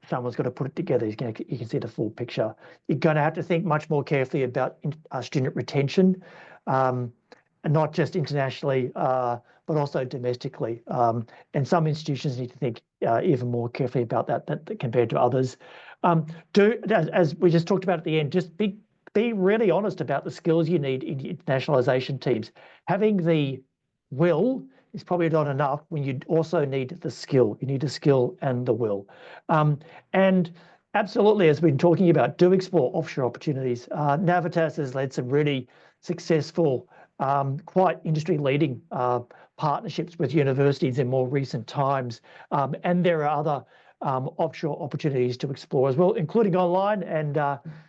Someone's got to put it together. You can see the full picture. You're going to have to think much more carefully about student retention, and not just internationally, but also domestically. And some institutions need to think even more carefully about that compared to others. As we just talked about at the end, just be really honest about the skills you need in internationalization teams. Having the will is probably not enough when you also need the skill. You need the skill and the will. And absolutely, as we've been talking about, do explore offshore opportunities. Navitas has led some really successful, quite industry-leading partnerships with universities in more recent times. And there are other offshore opportunities to explore as well, including online. And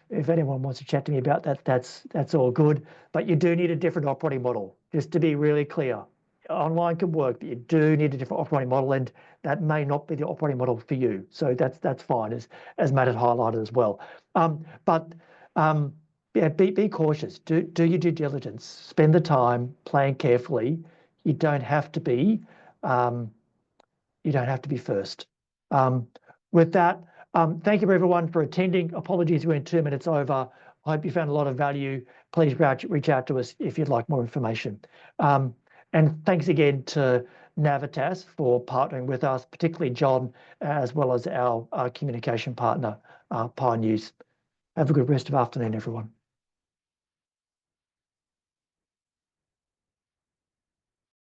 if anyone wants to chat to me about that, that's all good. But you do need a different operating model, just to be really clear. Online can work, but you do need a different operating model, and that may not be the operating model for you. So that's fine, as Matt had highlighted as well. Be cautious. Do your due diligence. Spend the time, plan carefully. You don't have to be. You don't have to be first. With that, thank you everyone for attending. Apologies, we went 2 minutes over. I hope you found a lot of value. Please reach out to us if you'd like more information. And thanks again to Navitas for partnering with us, particularly Jon, as well as our communication partner, News. Have a good rest of afternoon, everyone.